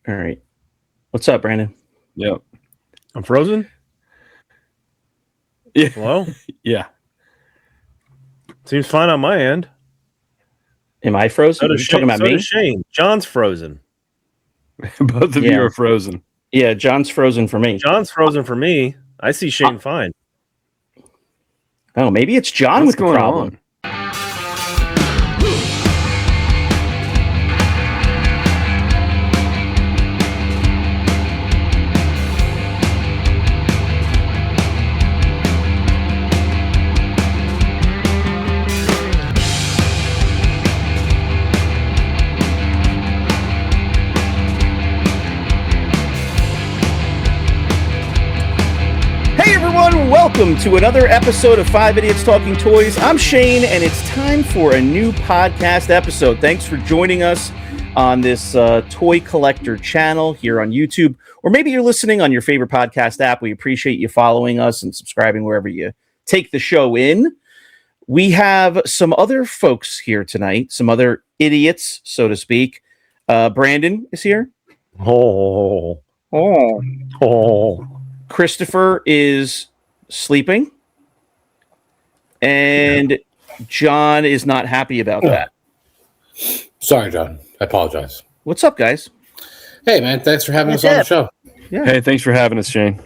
All right. What's up, Brandon? Yep. I'm frozen? Yeah. Hello? Yeah. Seems fine on my end. Am I frozen? Are you talking about me? Shane. John's frozen. Both of you are frozen. Yeah, John's frozen for me. John's frozen for me. I see Shane fine. Oh, maybe it's John with the problem. On? Welcome to another episode of 5 Idiots Talking Toys. I'm Shane, and it's time for a new podcast episode. Thanks for joining us on this toy collector channel here on YouTube, or maybe you're listening on your favorite podcast app. We appreciate you following us and subscribing wherever you take the show in. We have some other folks here tonight, some other idiots, so to speak. Brandon is here. Oh. Christopher is sleeping, and John is not happy about that. Sorry, John. I apologize. What's up, guys? Hey, man. Thanks for having us on the show. Yeah. Hey, thanks for having us, Shane.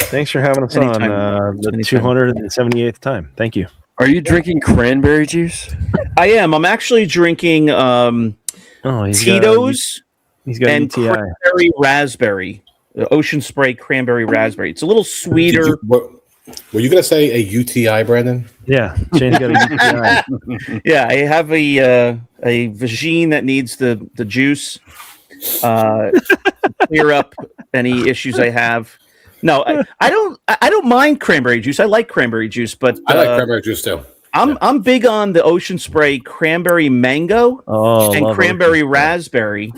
Thanks for having us on the 278th time. Thank you. Are you drinking cranberry juice? I am. I'm actually drinking Tito's he's got and UTI. Cranberry Raspberry. Ocean Spray Cranberry Raspberry. It's a little sweeter. Were you going to say a UTI, Brandon? Yeah, Shane's got a UTI. Yeah, I have a vagine that needs the juice to clear up any issues I have. No, I don't mind cranberry juice. I like cranberry juice, but I like cranberry juice too. I'm big on the Ocean Spray Cranberry Mango and Cranberry Raspberry.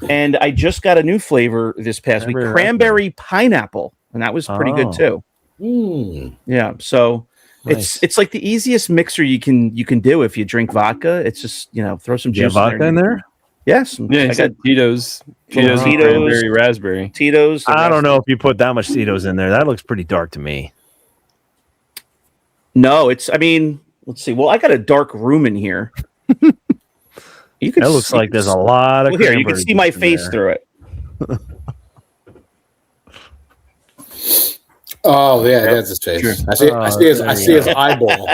And I just got a new flavor this past week, Cranberry Pineapple, and that was pretty good too. Yeah, so nice. It's like the easiest mixer you can do if you drink vodka. It's just throw some juice vodka in there. Yes, yeah. I got Tito's, Cranberry Raspberry. Tito's. I don't know if you put that much Tito's in there. That looks pretty dark to me. No, it's. I mean, let's see. Well, I got a dark room in here. You can. That looks like there's a lot of. Well, here, you can see my face through it. Oh yeah, that's his face. Sure. I see his eyeball.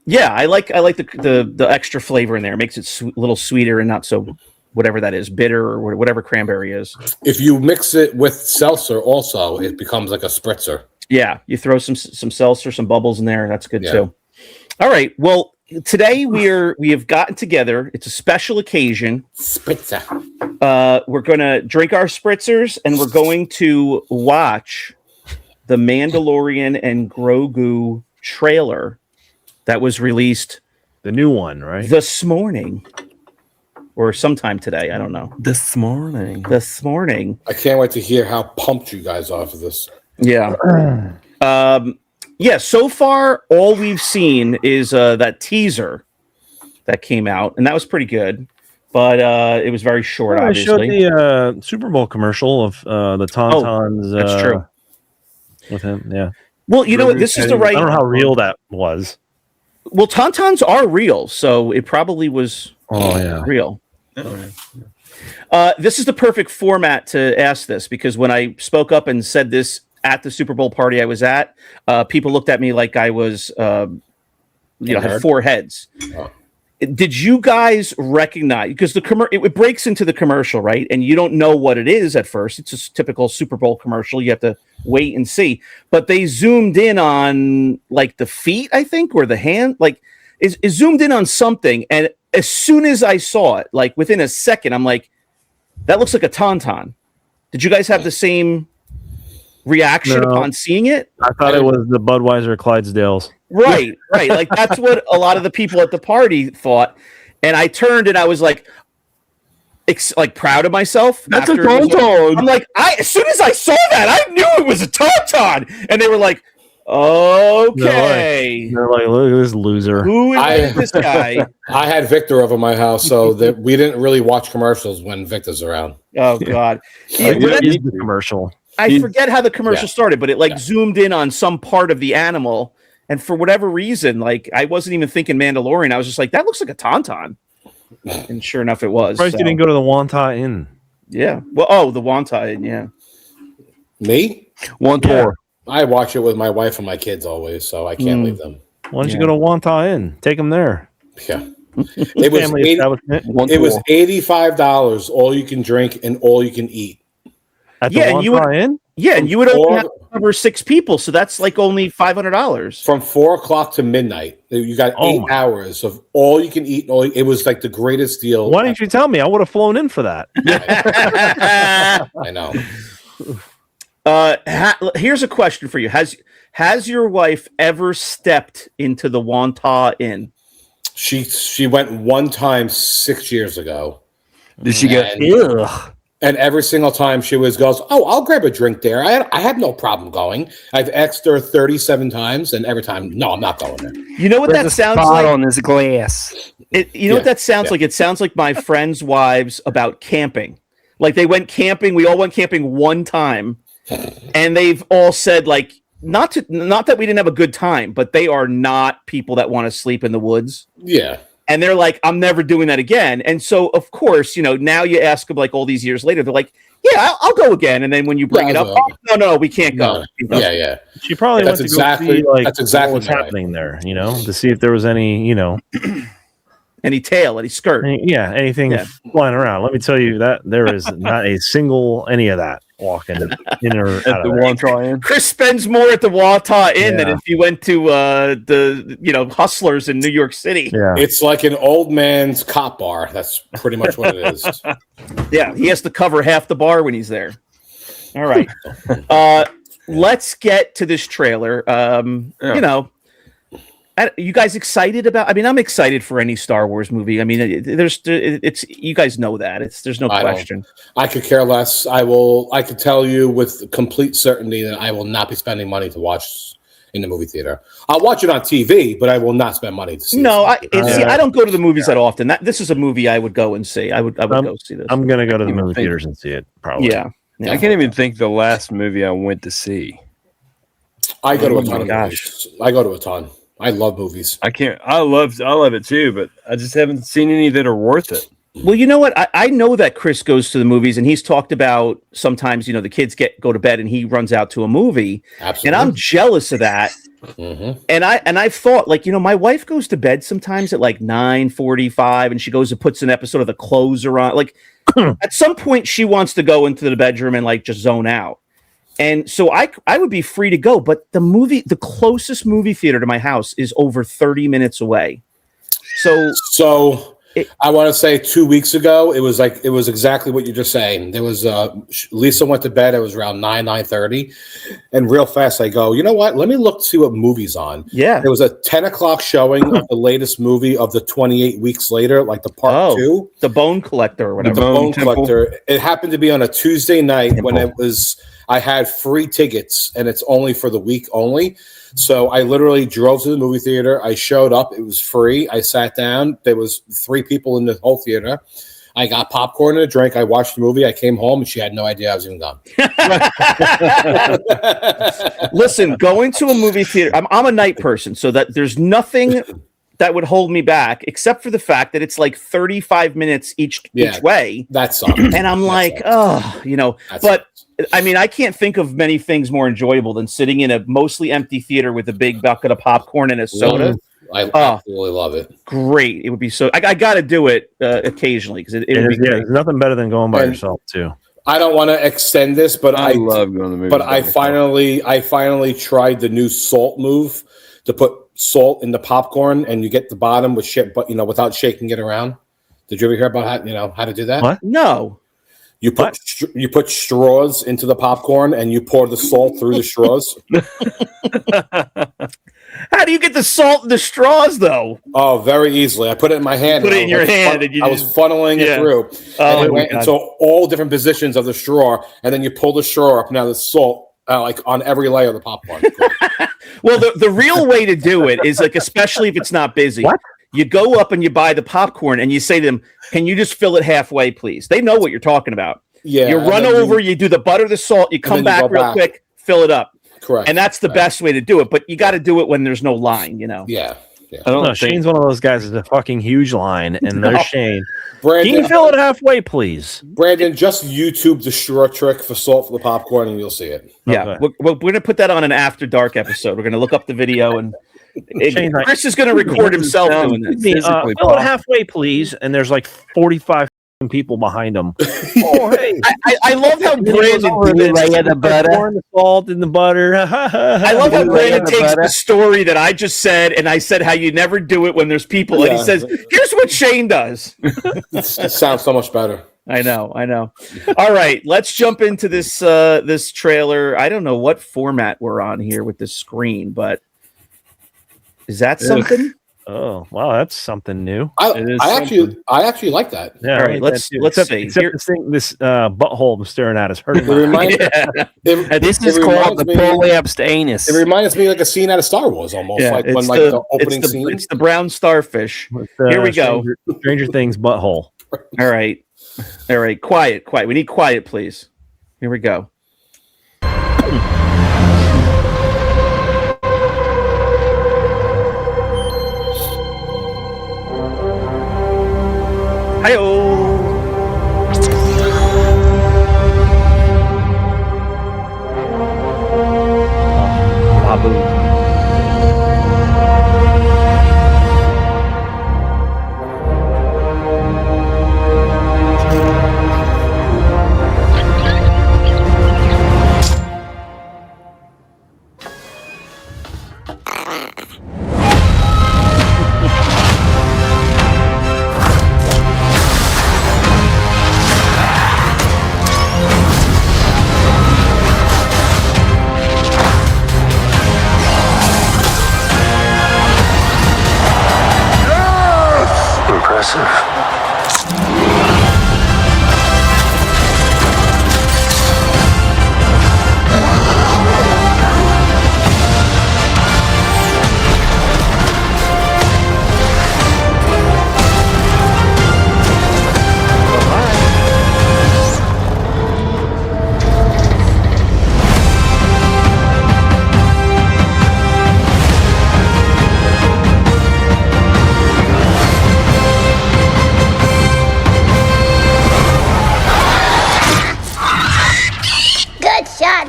Yeah, I like the extra flavor in there. It makes it a little sweeter and not so whatever that is, bitter or whatever cranberry is. If you mix it with seltzer, also it becomes like a spritzer. Yeah, you throw some seltzer, some bubbles in there. That's good too. All right, well. Today we have gotten together. It's a special occasion. Spritzer. We're going to drink our spritzers, and we're going to watch the Mandalorian and Grogu trailer that was released. The new one, right? This morning, or sometime today. I don't know. This morning. I can't wait to hear how pumped you guys are for this. Yeah. Yeah, so far, all we've seen is that teaser that came out, and that was pretty good, but it was very short, obviously. I showed the Super Bowl commercial of the Tauntauns. That's true. With him, yeah. Well, you know what? This is the right... I don't know how real that was. Well, Tauntauns are real, so it probably was real. This is the perfect format to ask this, because when I spoke up and said this at the Super Bowl party I was at, people looked at me like I was, had four heads. Oh. Did you guys recognize? Because it breaks into the commercial, right? And you don't know what it is at first. It's a typical Super Bowl commercial. You have to wait and see. But they zoomed in on like the feet, I think, or the hand. Like, it zoomed in on something. And as soon as I saw it, like within a second, I'm like, that looks like a Tauntaun. Did you guys have the same reaction upon seeing it? I thought it was the Budweiser Clydesdales. Right. Like that's what a lot of the people at the party thought. And I turned and I was like proud of myself. That's a Tauntaun. I'm like, as soon as I saw that, I knew it was a Tauntaun. And they were like, Okay. They're like, look at this loser. Who is this guy? I had Victor over my house, so that we didn't really watch commercials when Victor's around. Oh God! The commercial. I forget how the commercial started, but it zoomed in on some part of the animal, and for whatever reason, like I wasn't even thinking Mandalorian. I was just like, that looks like a Tauntaun, and sure enough, it was. Surprised you didn't go to the Wanta Inn. Yeah. Well, the Wanta Inn. Yeah. Me? Wanta. I watch it with my wife and my kids always, so I can't leave them. Why don't you go to Wanta Inn? Take them there. Yeah. It was $85, all you can drink and all you can eat. At the Wanta Inn? Yeah, and you would only have to cover 6 people, so that's like only $500 from 4 o'clock to midnight. You got 8 hours of all you can eat. It was like the greatest deal. Why didn't you tell me? I would have flown in for that. I know. Here's a question for you: Has your wife ever stepped into the Wanta Inn? She went one time 6 years ago. Did she go? Ugh. And every single time she goes, oh, I'll grab a drink there. I have no problem going. I've asked her 37 times, and every time, no, I'm not going there. You know what that sounds like? On this glass. You know what that sounds like? It sounds like my friends' wives about camping. Like they went camping. We all went camping one time, and they've all said like, not that we didn't have a good time, but they are not people that want to sleep in the woods. Yeah. And they're like, I'm never doing that again. And so, of course, now you ask them like all these years later, they're like, yeah, I'll go again. And then when you bring it up, no, we can't go. Yeah. She probably went to go see that's exactly what's happening there, to see if there was any, any tail, any skirt. Anything flying around. Let me tell you that there is not a single any of that walking in or out of the Wanta Inn. Chris spends more at the Wanta Inn than if he went to the Hustlers in New York City. Yeah. It's like an old man's cop bar. That's pretty much what it is. Yeah, he has to cover half the bar when he's there. All right. Let's get to this trailer. You guys excited about? I mean, I'm excited for any Star Wars movie. I mean, it's you guys know that there's no question. I could care less. I could tell you with complete certainty that I will not be spending money to watch in the movie theater. I'll watch it on TV, but I will not spend money to see. No, I don't go to the movies that often. This is a movie I would go and see. I would go see this. I'm gonna go to the movie theaters and see it. Probably. Yeah. I can't even think the last movie I went to see. I go to a ton of movies. I go to a ton. I love movies. I love it too, but I just haven't seen any that are worth it. Well, you know what? I know that Chris goes to the movies, and he's talked about sometimes, the kids go to bed and he runs out to a movie. Absolutely. And I'm jealous of that. Mm-hmm. And I've thought, like, my wife goes to bed sometimes at like 9:45, and she goes and puts an episode of The Closer on. Like, at some point, she wants to go into the bedroom and like just zone out. And so I would be free to go, but the closest movie theater to my house is over 30 minutes away. So I want to say 2 weeks ago, it was exactly what you're just saying. There was Lisa went to bed. It was around 9:30, and real fast I go, you know what? Let me look to see what movie's on. Yeah, there was a 10 o'clock showing of the latest movie of the 28 weeks later, like the part 2, The Bone Collector or whatever. The Bone Collector. It happened to be on a Tuesday night when it was. I had free tickets, and it's only for the week only. So I literally drove to the movie theater. I showed up. It was free. I sat down. There was 3 people in the whole theater. I got popcorn and a drink. I watched the movie. I came home, and she had no idea I was even gone. Listen, going to a movie theater, I'm a night person, so that there's nothing that would hold me back, except for the fact that it's like 35 minutes each way. That sucks. And I'm like, but I mean, I can't think of many things more enjoyable than sitting in a mostly empty theater with a big bucket of popcorn and a soda. I absolutely love it. Great. It would be so. I got to do it occasionally because it would be great. There's nothing better than going by yourself too. I don't want to extend this, but I love going to the movies. But I finally tried the new salt move to put salt in the popcorn, and you get the bottom with shit, but without shaking it around. Did you ever hear about how to do that? What? No. You put straws into the popcorn, and you pour the salt through the straws. How do you get the salt in the straws, though? Oh, very easily. I put it in my hand. Put it in your hand. And I was funneling it through. Oh, and so all different positions of the straw, and then you pull the straw up. Now the salt like on every layer of the popcorn. Well, the real way to do it is like, especially if it's not busy. What? You go up and you buy the popcorn and you say to them, "Can you just fill it halfway, please?" They know what you're talking about. Yeah. You run over, you do the butter, the salt, you come back real quick, fill it up. Correct. And that's the best way to do it. But you got to do it when there's no line, Yeah. I don't know. Shane's one of those guys with a fucking huge line, and there's Shane. Brandon, Can you fill it halfway, please? Brandon, just YouTube the straw trick for salt for the popcorn, and you'll see it. Yeah, Okay. we're going to put that on an After Dark episode. We're going to look up the video, and Chris is going to record himself doing this. Fill it halfway, please. And there's like 45 people behind him. Oh, hey. I love how Brandon the butter. The salt and the butter. I love how Brandon takes the story that I just said, and I said how you never do it when there's people, and he says, "Here's what Shane does." It sounds so much better. I know. All right, let's jump into this this trailer. I don't know what format we're on here with this screen, but is that something? Oh, wow, that's something new. I actually like that. Yeah, all right, let's see. Except this butthole I'm staring at is hurting. This is called the prolapsed anus. It reminds me like a scene out of Star Wars, almost like when the opening scene. It's the brown starfish. Here we go. Stranger Things butthole. All right, quiet. We need quiet, please. Here we go. Hi-oh. Babu.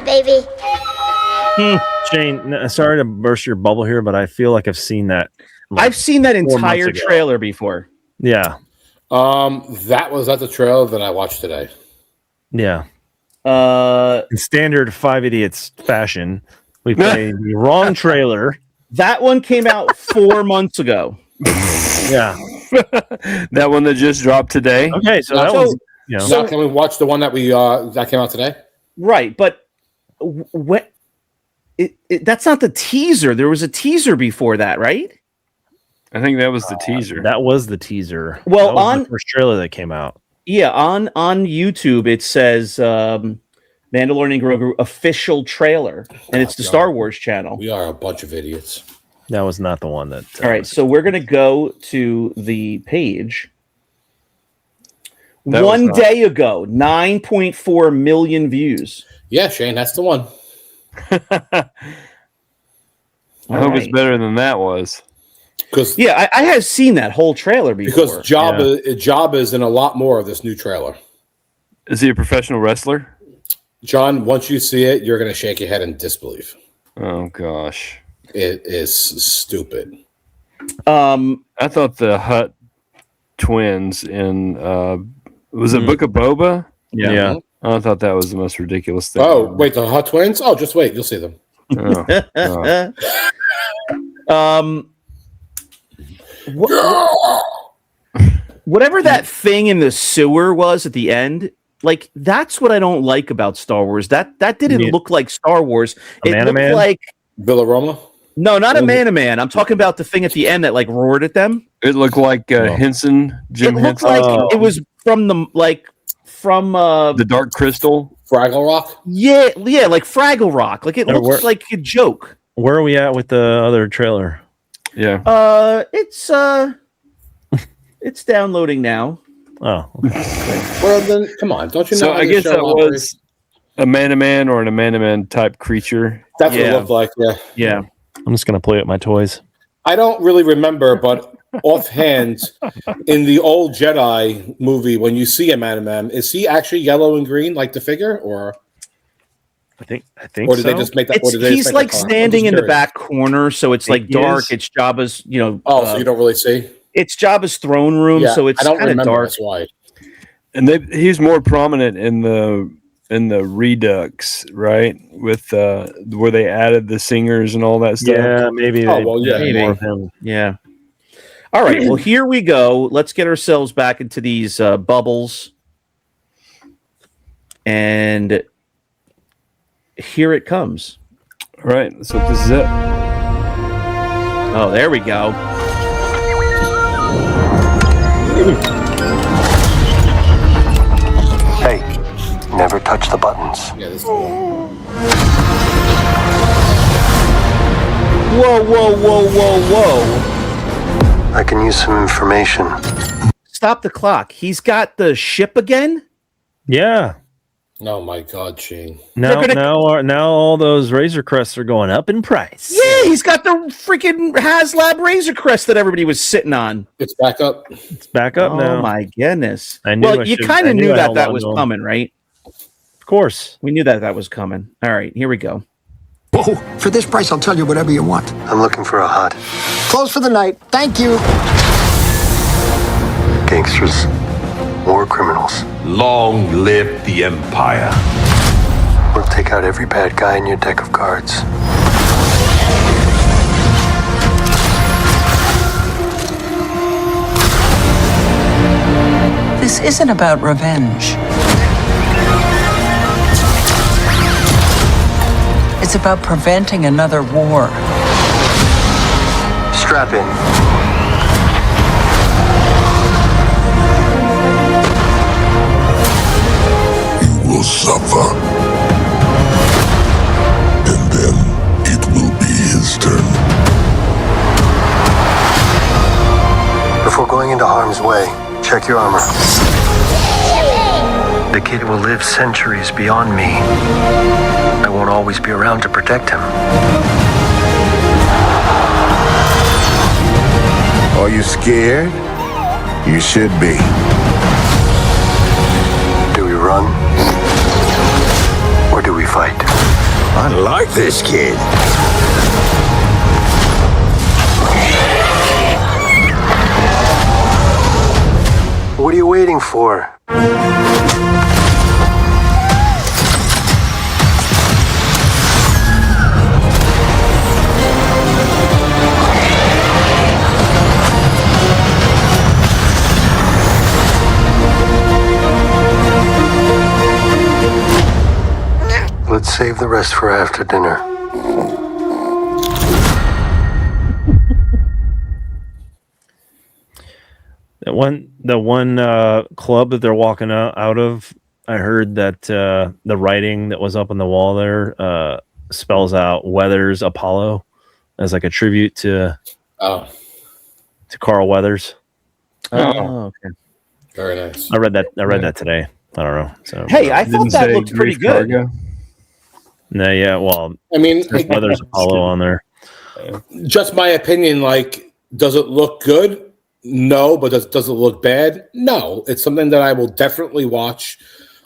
Baby. Shane, sorry to burst your bubble here, but I feel like I've seen that. I've seen that entire trailer before. Yeah. That was at the trailer that I watched today. Yeah. In standard Five Idiots fashion, we played the wrong trailer. That one came out 4 months ago. Yeah. That one that just dropped today. Okay, so that was. You know. So can we watch the one that that came out today? Right, but what? That's not the teaser. There was a teaser before that, right? I think that was the teaser. That was the teaser. Well, that was on the first trailer that came out. Yeah, on YouTube it says Mandalorian Grogu official trailer, and it's the Star Wars channel. We are a bunch of idiots. That was not the one that. All right, so we're gonna go to the page. One day ago, 9.4 million views. Yeah, Shane, that's the one. I hope it's better than that was. Yeah, I have seen that whole trailer before. Because Jabba is in a lot more of this new trailer. Is he a professional wrestler? John, once you see it, you're going to shake your head in disbelief. Oh, gosh. It is stupid. I thought the Hutt twins in... was it Book of Boba? Yeah. I thought that was the most ridiculous thing. Oh, wait, the Hutt twins? Oh, just wait. You'll see them. Whatever that thing in the sewer was at the end, like, that's what I don't like about Star Wars. That didn't look like Star Wars. It looked like Villaroma? No, not a man. I'm talking about the thing at the end that like roared at them. It looked like Henson. Jim It looked Henson. like it was from the the Dark Crystal. Fraggle Rock? Yeah, like Fraggle Rock. Like it looks like a joke. Where are we at with the other trailer? Yeah. It's downloading now. Oh, okay. Well, then, come on. Don't you know? So I guess that was a man-to-man or an a man-to-man type creature. That's what it looked like, Yeah. I'm just gonna play with my toys. I don't really remember, but offhand, in the old Jedi movie, when you see a man, is he actually yellow and green like the figure, or I think. or did they just make that? He's like standing in the back corner, so it's like dark. It's Jabba's, so you don't really see. It's Jabba's throne room, so it's kind of dark. That's why. And he's more prominent in the Redux, right? With where they added the singers and all that stuff. Yeah, maybe. Maybe. More of him. Yeah. All right. Well, here we go. Let's get ourselves back into these bubbles, and here it comes. All right. So this is it. Oh, there we go. Hey, never touch the buttons. Yeah, this is Whoa, whoa, whoa, whoa, whoa. I can use some information. Stop the clock. He's got the ship again? Yeah. Oh my God, Shane! Now all those Razor Crests are going up in price. Yeah, he's got the freaking Haslab Razor Crest that everybody was sitting on. It's back up. It's back up now. Oh my goodness! Well, you kind of knew that was coming, right? Of course, we knew that was coming. All right, here we go. Whoa, for this price, I'll tell you whatever you want. I'm looking for a hut. Close for the night. Thank you. Gangsters. War criminals. Long live the Empire. We'll take out every bad guy in your deck of cards. This isn't about revenge. It's about preventing another war. Strap in. Will suffer. And then it will be his turn. Before going into harm's way, check your armor. The kid will live centuries beyond me. I won't always be around to protect him. Are you scared? You should be. Do we run? Or do we fight? I like this kid. What are you waiting for? Let's save the rest for after dinner. The one club that they're walking out of, I heard that the writing that was up on the wall there spells out Weathers Apollo as like a tribute to Carl Weathers. Oh, okay. Very nice. I read that today. I don't know. So hey, I thought that looked pretty good. Cargo. No, yeah. Well, I mean, there's Weathers Apollo on there. Just my opinion. Like, does it look good? No, but does it look bad? No. It's something that I will definitely watch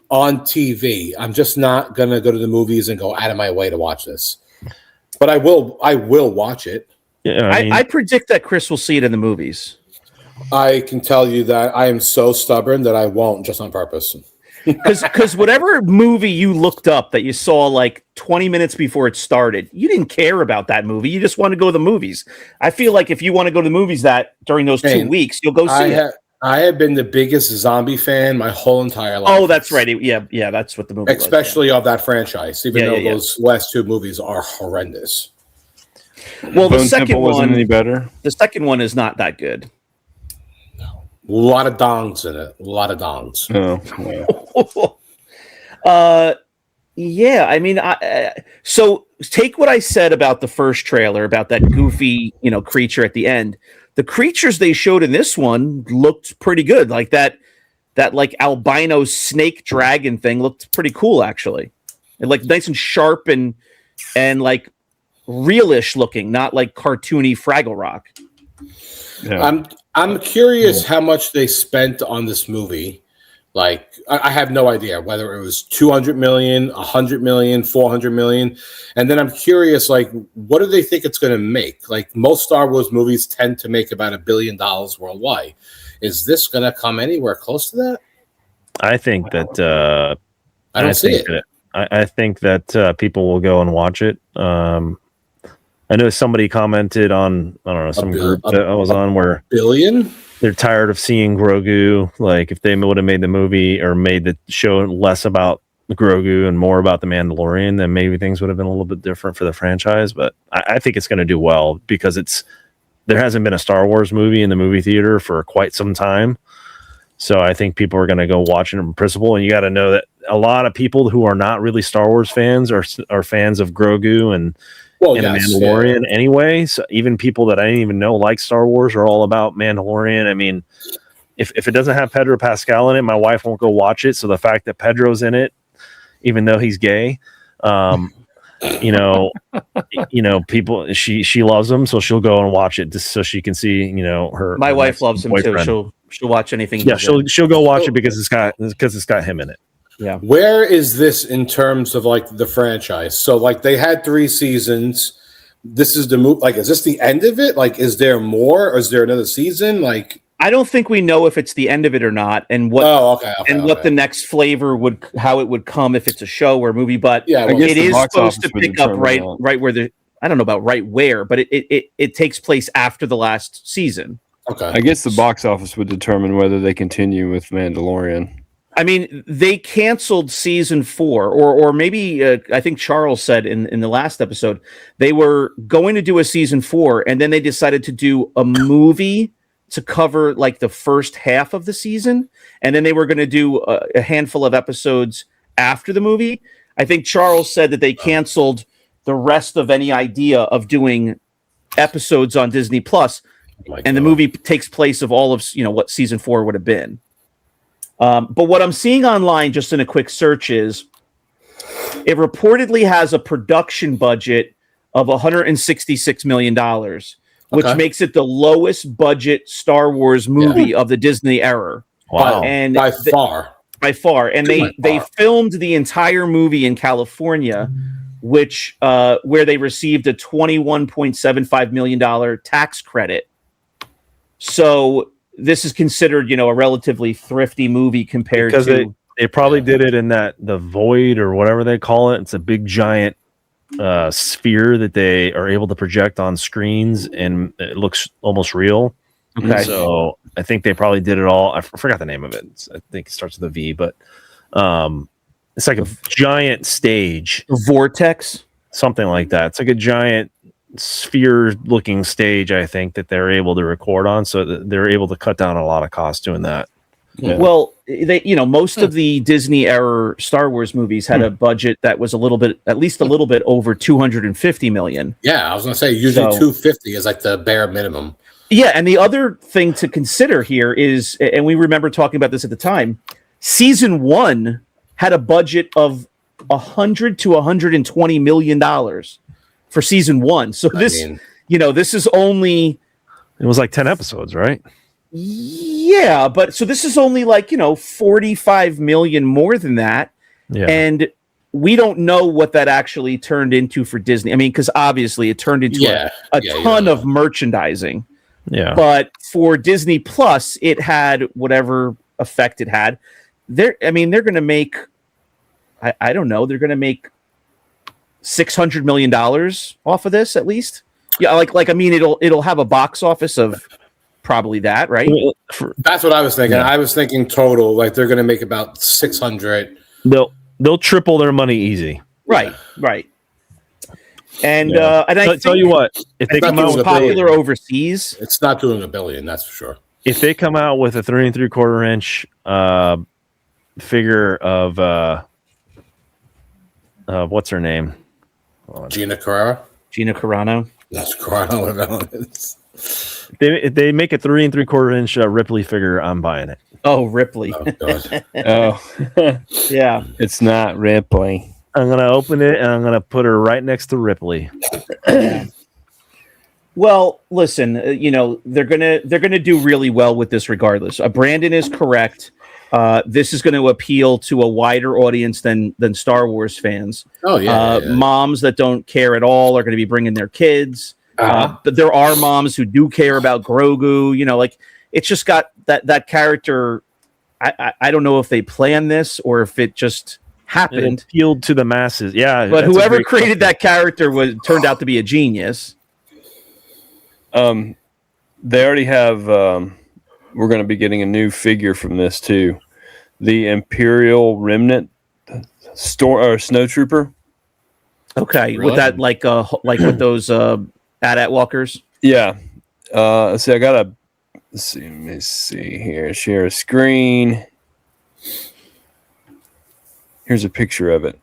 on TV. I'm just not gonna go to the movies and go out of my way to watch this. But I will watch it. Yeah, I predict that Chris will see it in the movies. I can tell you that I am so stubborn that I won't, just on purpose. Because whatever movie you looked up that you saw like 20 minutes before it started, you didn't care about that movie. You just want to go to the movies. I feel like if you want to go to the movies during those 2 weeks, you'll go see it. I have been the biggest zombie fan my whole entire life. Oh, that's right. Yeah, that's what the movie especially was, of that franchise, even though those last two movies are horrendous. Well, the second one wasn't any better. The second one is not that good. A lot of dongs in it. A lot of dongs. Oh, yeah. Yeah, I mean, so take what I said about the first trailer about that goofy, creature at the end. The creatures they showed in this one looked pretty good. Like that like albino snake dragon thing looked pretty cool, actually. It like nice and sharp and like realish looking, not like cartoony Fraggle Rock. Yeah. I'm curious how much they spent on this movie. Like, I have no idea whether it was 200 million, 100 million, 400 million. And then I'm curious, like, what do they think it's going to make? Like, most Star Wars movies tend to make about $1 billion worldwide. Is this going to come anywhere close to that? I think that I don't see it. I think that people will go and watch it. I know somebody commented on, I don't know, some group that I was on where billion? They're tired of seeing Grogu. Like, if they would have made the movie or made the show less about Grogu and more about the Mandalorian, then maybe things would have been a little bit different for the franchise. But I think it's going to do well because there hasn't been a Star Wars movie in the movie theater for quite some time. So I think people are going to go watch it in principle. And you got to know that a lot of people who are not really Star Wars fans are fans of Grogu and the Mandalorian anyway. So even people that I didn't even know like Star Wars are all about Mandalorian. I mean, if it doesn't have Pedro Pascal in it, my wife won't go watch it. So the fact that Pedro's in it, even though he's gay, people, she loves him, so she'll go and watch it just so she can see, her. My wife loves him too. She'll watch anything. Yeah, she'll go watch it because it's got him in it. Yeah. Where is this in terms of like the franchise? So like they had 3 seasons. This is the move. Like, is this the end of it? Like, is there more? Or is there another season? Like, I don't think we know if it's the end of it or not, and what. What the next flavor how it would come if it's a show or a movie. But yeah, it is supposed to pick up right where I don't know about right where, but it takes place after the last season. Okay. I guess the box office would determine whether they continue with Mandalorian. I mean, they canceled season 4, or maybe I think Charles said in the last episode they were going to do a season 4, and then they decided to do a movie to cover like the first half of the season, and then they were going to do a handful of episodes after the movie. I think Charles said that they canceled the rest of any idea of doing episodes on Disney Plus, and the movie takes place of all of what season 4 would have been. But what I'm seeing online, just in a quick search, is it reportedly has a production budget of $166 million, which makes it the lowest budget Star Wars movie of the Disney era. Wow. And by far. And they filmed the entire movie in California, which where they received a $21.75 million tax credit. So this is considered, a relatively thrifty movie compared to. They probably did it in the void or whatever they call it. It's a big giant sphere that they are able to project on screens, and it looks almost real. Okay. So I think they probably did it all. I forgot the name of it. I think it starts with a V, but it's like a giant stage. Vortex? Something like that. It's like a giant sphere-looking stage, I think, that they're able to record on, so that they're able to cut down a lot of costs doing that. Yeah. Well, they, most of the Disney era Star Wars movies had a budget that was at least a little bit over 250 million. Yeah, I was gonna say usually 250 is like the bare minimum. Yeah, and the other thing to consider here is, and we remember talking about this at the time, season 1 had a budget of $100 to $120 million for season 1. So this is only. It was like 10 episodes, right? Yeah, but so this is only like 45 million more than that. Yeah. And we don't know what that actually turned into for Disney. I mean, because obviously it turned into a ton of merchandising. Yeah. But for Disney Plus, it had whatever effect it had. They're going to make, I don't know, they're going to make $600 million off of this at least. Yeah, it'll have a box office of probably that, right? That's what I was thinking. Yeah. I was thinking total, like they're going to make about 600. They'll triple their money easy. Right. And and I tell you what, if they come out with popular overseas, it's not doing $1 billion, that's for sure. If they come out with a 3 3/4 inch figure of what's her name? Gina Carrera. Gina Carano. That's Carano. They make a 3 3/4 inch Ripley figure. I'm buying it. Oh, Ripley. Oh, God. Oh, Yeah. it's not Ripley. I'm gonna open it and I'm gonna put her right next to Ripley. Well, listen, they're gonna do really well with this regardless. Brandon is correct. This is going to appeal to a wider audience than Star Wars fans. Oh yeah, moms that don't care at all are going to be bringing their kids. But there are moms who do care about Grogu. It's just got that character. I don't know if they planned this or if it just happened. It appealed to the masses. Yeah, but whoever created that character turned out to be a genius. They already have. We're going to be getting a new figure from this too, the Imperial Remnant Snowtrooper. Okay, Really? with that like with those AT-AT walkers. Yeah. See, I gotta see. Let me see here. Share a screen. Here's a picture of it.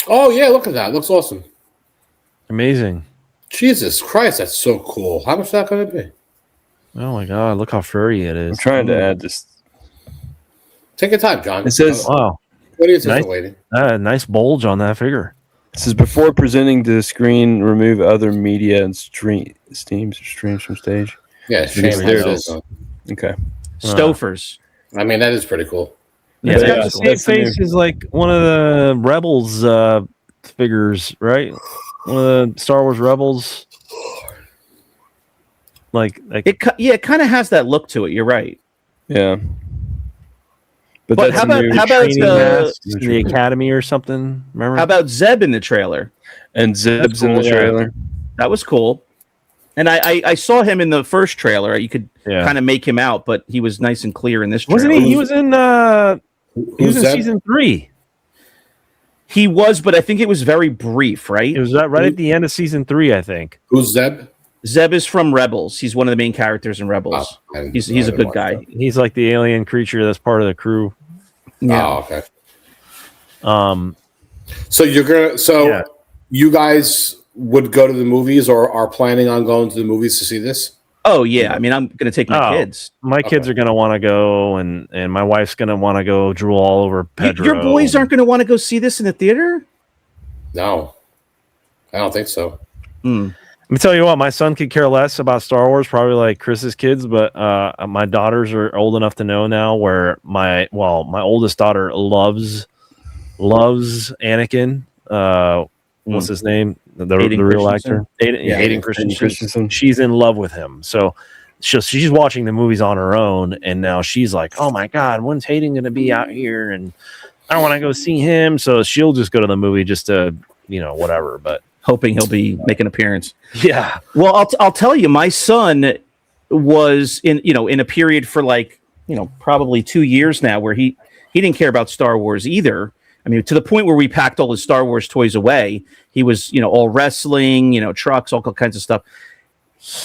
Oh yeah, look at that. Looks awesome. Amazing. Jesus Christ, that's so cool. How much is that going to be? Oh my god, look how furry it is. I'm trying to add this. Take your time, John. It says, Wow, What is it waiting? nice bulge on that figure. This is before presenting to the screen, remove other media and streams from stage. Yeah, shame. There it is. Okay. Stofers. I mean, that is pretty cool. Yeah, it's got Yeah, the so same that's the face as like one of the Rebels figures, right? One of the Star Wars Rebels. Like It kind of has that look to it. You're right. Yeah. But that's how a about new training the mask in the academy or something? Remember? how about Zeb in the trailer? and Zeb's in cool, the yeah. trailer. That was cool. And I saw him in the first trailer. You could kind of make him out, but he was nice and clear in this trailer. Wasn't he? He was in Who's that? season 3. He was, but I think it was very brief, right? It was right at the end of season 3, I think. Who's Zeb? Zeb is from Rebels. He's one of the main characters in Rebels. He's a good guy. He's like the alien creature that's part of the crew. Yeah. Oh, okay. So you're gonna. So Yeah. you guys would go to the movies, or are planning on going to the movies to see this? Oh yeah. I mean, I'm gonna take my kids. My kids are gonna want to go, and my wife's gonna want to go drool all over Pedro. Your boys aren't gonna want to go see this in the theater. No, I don't think so. Let me tell you what, my son could care less about Star Wars, probably like Chris's kids, but my daughters are old enough to know now where my oldest daughter loves Anakin. What's his name? The real actor? Hayden Christensen. She's in love with him. So she's watching the movies on her own, and now she's like, oh my God, when's Hayden going to be out here? And I don't want to go see him. So she'll just go to the movie just to, whatever. But Hoping he'll be making an appearance. yeah. Well, I'll tell you, my son was in a period for probably 2 years now where he didn't care about Star Wars either. I mean, to the point where we packed all his Star Wars toys away. He was, all wrestling, trucks, all kinds of stuff.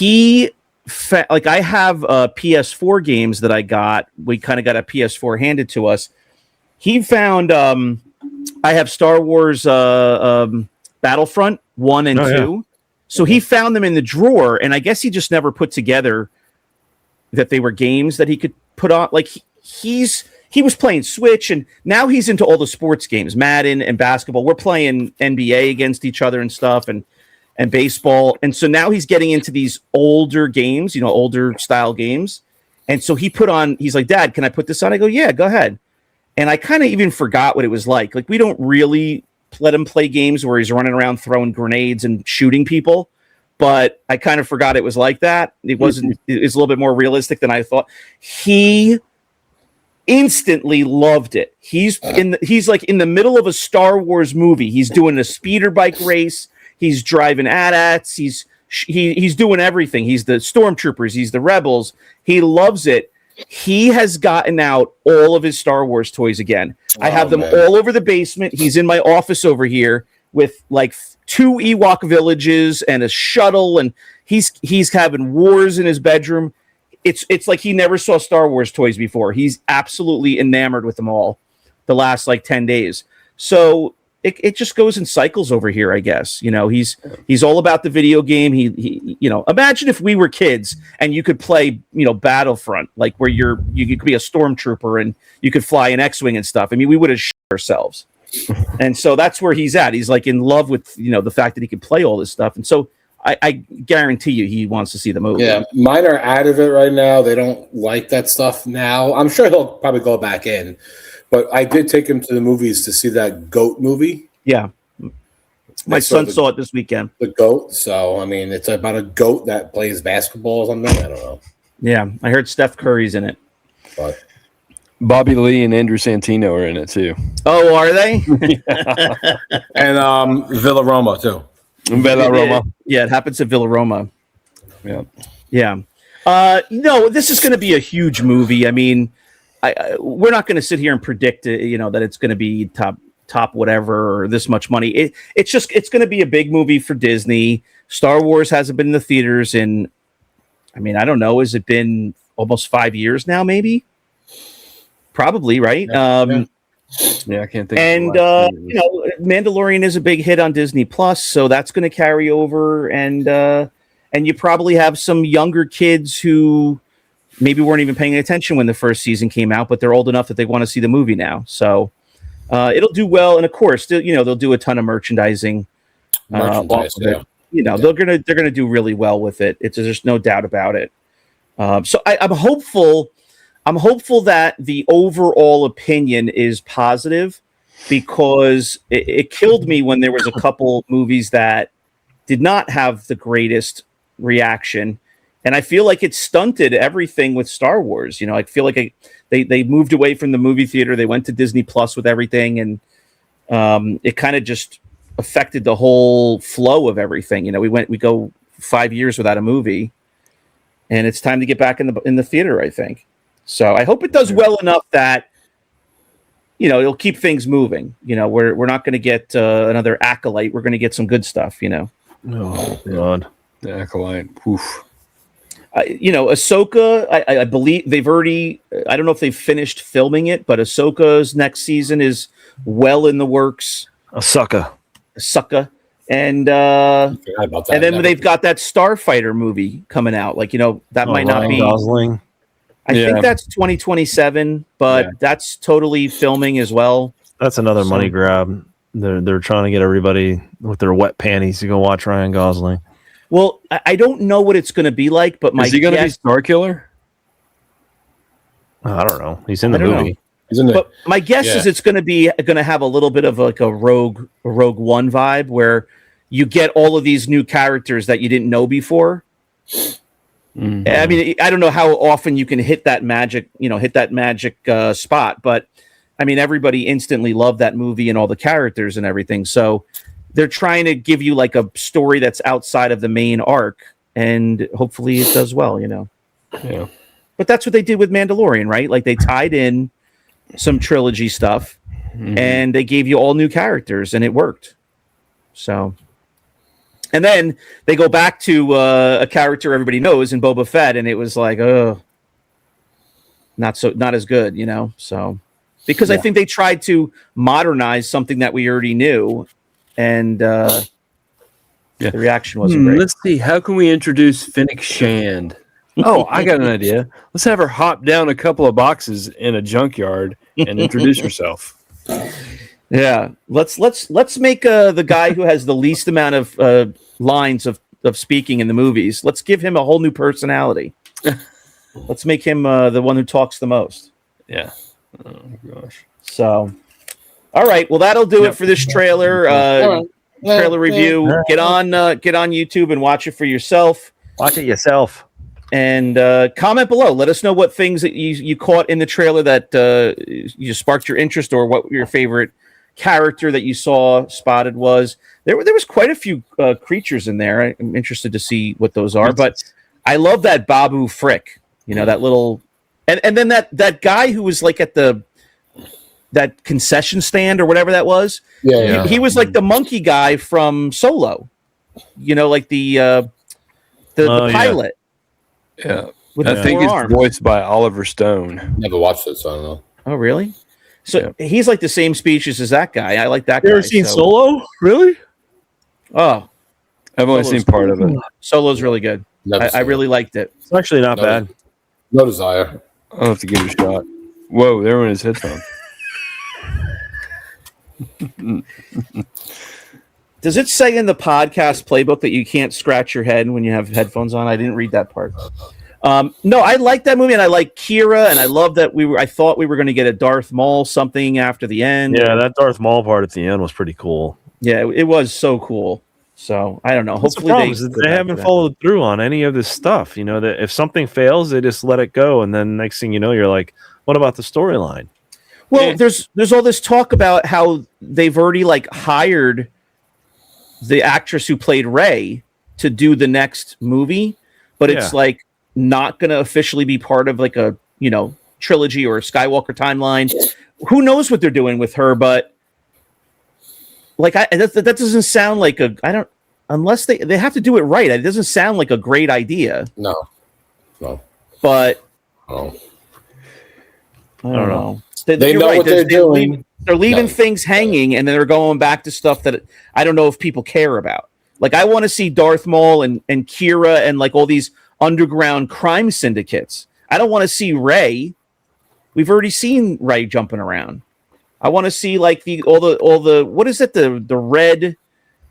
I have PS4 games that I got. We kind of got a PS4 handed to us. He found I have Star Wars Battlefront 1 and 2. Yeah. So he found them in the drawer, and I guess he just never put together that they were games that he could put on. Like he was playing Switch, and now he's into all the sports games, Madden and basketball. We're playing NBA against each other and stuff, and baseball. And so now he's getting into these older games, older style games. And so he's like, Dad, can I put this on? I go, yeah, go ahead. And I kind of even forgot what it was like. Like, we don't really let him play games where he's running around throwing grenades and shooting people. But I kind of forgot it was like that. It wasn't. It's a little bit more realistic than I thought. He instantly loved it. He's like in the middle of a Star Wars movie. He's doing a speeder bike race. He's driving AT-ATs. He's doing everything. He's the stormtroopers. He's the rebels. He loves it. He has gotten out all of his Star Wars toys again. I have them all over the basement. He's in my office over here with like 2 Ewok villages and a shuttle, and he's having wars in his bedroom. It's like he never saw Star Wars toys before. He's absolutely enamored with them all the last 10 days. So it just goes in cycles over here, I guess. He's all about the video game. He imagine if we were kids and you could play, Battlefront, like where you could be a stormtrooper and you could fly an X-wing and stuff. I mean, we would have shit ourselves. And so that's where he's at. He's like in love with, the fact that he can play all this stuff. And so I guarantee you he wants to see the movie. Yeah, mine are out of it right now. They don't like that stuff now. I'm sure he'll probably go back in. But I did take him to the movies to see that GOAT movie. Yeah. My son saw it this weekend. The GOAT. So, I mean, it's about a GOAT that plays basketball or something. I don't know. Yeah. I heard Steph Curry's in it. But Bobby Lee and Andrew Santino are in it too. Oh, are they? And Villaroma too. Villaroma. Yeah, it happens at Villaroma. Yeah. Yeah. This is going to be a huge movie. I mean, we're not going to sit here and predict, that it's going to be top whatever or this much money. It's going to be a big movie for Disney. Star Wars hasn't been in the theaters in, I don't know. Has it been almost 5 years now? Maybe. Probably, right? Yeah, I can't think. And Mandalorian is a big hit on Disney Plus, so that's going to carry over. And you probably have some younger kids who maybe weren't even paying attention when the first season came out, but they're old enough that they want to see the movie now. So it'll do well, and of course, they'll do a ton of merchandising. They're gonna do really well with it. There's no doubt about it. So I'm hopeful. I'm hopeful that the overall opinion is positive, because it killed me when there was a couple movies that did not have the greatest reaction. And I feel like it stunted everything with Star Wars. I feel like they moved away from the movie theater. They went to Disney Plus with everything. And it kind of just affected the whole flow of everything. We go 5 years without a movie, and it's time to get back in the theater, I think. So I hope it does well enough that, it'll keep things moving. We're not going to get another Acolyte. We're going to get some good stuff, Oh, God. The Acolyte. Oof. Ahsoka, I believe they've already, I don't know if they've finished filming it, but Ahsoka's next season is well in the works. Ahsoka. And then they've got that Starfighter movie coming out. That might not be Gosling. I think that's 2027, but that's totally filming as well. That's another money grab. They're trying to get everybody with their wet panties to go watch Ryan Gosling. Well, I don't know what it's going to be like, but is he going to be Starkiller? I don't know. He's in the movie. He's in but my guess is it's going to have a little bit of like a Rogue One vibe, where you get all of these new characters that you didn't know before. Mm-hmm. I don't know how often you can hit that magic spot, but everybody instantly loved that movie and all the characters and everything. So they're trying to give you like a story that's outside of the main arc, and hopefully it does well, Yeah. But that's what they did with Mandalorian, right? Like they tied in some trilogy stuff, and they gave you all new characters, and it worked. So. And then they go back to a character everybody knows in Boba Fett, and it was like, not as good, So, because I think they tried to modernize something that we already knew, and the reaction wasn't great. Let's see, how can we introduce Fennec Shand? Oh, I got an idea. Let's have her hop down a couple of boxes in a junkyard and introduce herself. Yeah, let's make the guy who has the least amount of lines of speaking in the movies. Let's give him a whole new personality. Let's make him the one who talks the most. Yeah. Oh gosh. So, all right. Well, that'll do it for this trailer. Trailer review. Get on YouTube and watch it for yourself. Watch it yourself. And comment below. Let us know what things that you caught in the trailer that you sparked your interest, or what your favorite character that you saw spotted was. There was quite a few creatures in there. I'm interested to see what those are. But I love that Babu Frick. That little, and then that guy who was like at that concession stand or whatever that was. Yeah. He was like the monkey guy from Solo. Like the pilot. Yeah. I think it's voiced by Oliver Stone. Never watched it, so I don't know. Oh, really? So he's like the same species as that guy. I like that guy. You ever seen Solo? Really? Oh, I've only seen part of it. Solo's really good. I really liked it. It's actually not bad. No desire. I'll have to give it a shot. Whoa, there went his headphone. Does it say in the podcast playbook that you can't scratch your head when you have headphones on? I didn't read that part. No, I like that movie, and I like Kira, and I love that I thought we were going to get a Darth Maul something after the end. Yeah, that Darth Maul part at the end was pretty cool. Yeah, it was so cool. So I don't know. Hopefully they haven't followed through on any of this stuff. You know, that if something fails, they just let it go, and then next thing you know, you're like, what about the storyline? Well, there's all this talk about how they've already hired the actress who played Rey to do the next movie, but it's not going to officially be part of a trilogy or a Skywalker timeline. Who knows what they're doing with her? But that doesn't sound like unless they have to do it right. It doesn't sound like a great idea. No. But I don't know. They know what they're doing. They're leaving things hanging, and then they're going back to stuff that I don't know if people care about. I want to see Darth Maul and Kira and all these underground crime syndicates. I don't want to see Rey. We've already seen Rey jumping around. I want to see all the what is it, the red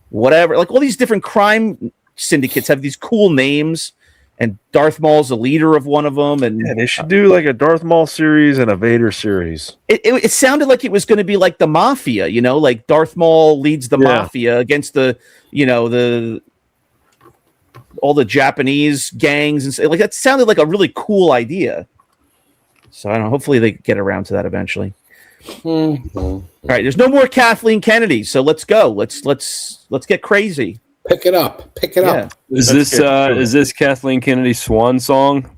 whatever, all these different crime syndicates have these cool names, and Darth Maul's the leader of one of them. And they should do a Darth Maul series and a Vader series. It sounded like it was going to be like the Mafia, Darth Maul leads the Mafia against the all the Japanese gangs, and that sounded like a really cool idea. So I don't know. Hopefully they get around to that eventually. All right, there's no more Kathleen Kennedy, so let's go. Let's get crazy. Pick it up. Is this Kathleen Kennedy's swan song?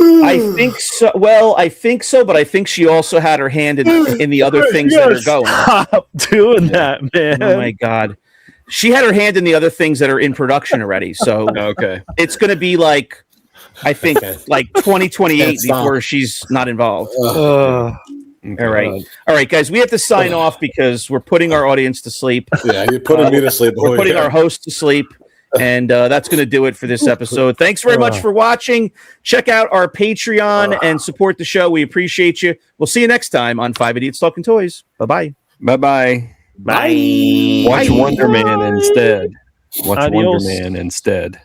I think so. Well, I think so, but I think she also had her hand in the other things that are going. Stop doing that, man. Oh my God. She had her hand in the other things that are in production already. So okay, it's going to be I think 2028 before she's not involved. All right, guys, we have to sign off because we're putting our audience to sleep. Yeah, you're putting me to sleep. We're putting our host to sleep, and that's going to do it for this episode. Thanks very much for watching. Check out our Patreon and support the show. We appreciate you. We'll see you next time on 5 Idiots Talking Toys. Bye-bye. Bye-bye. Bye. Watch Wonder Man instead. Watch Adios. Wonder Man instead.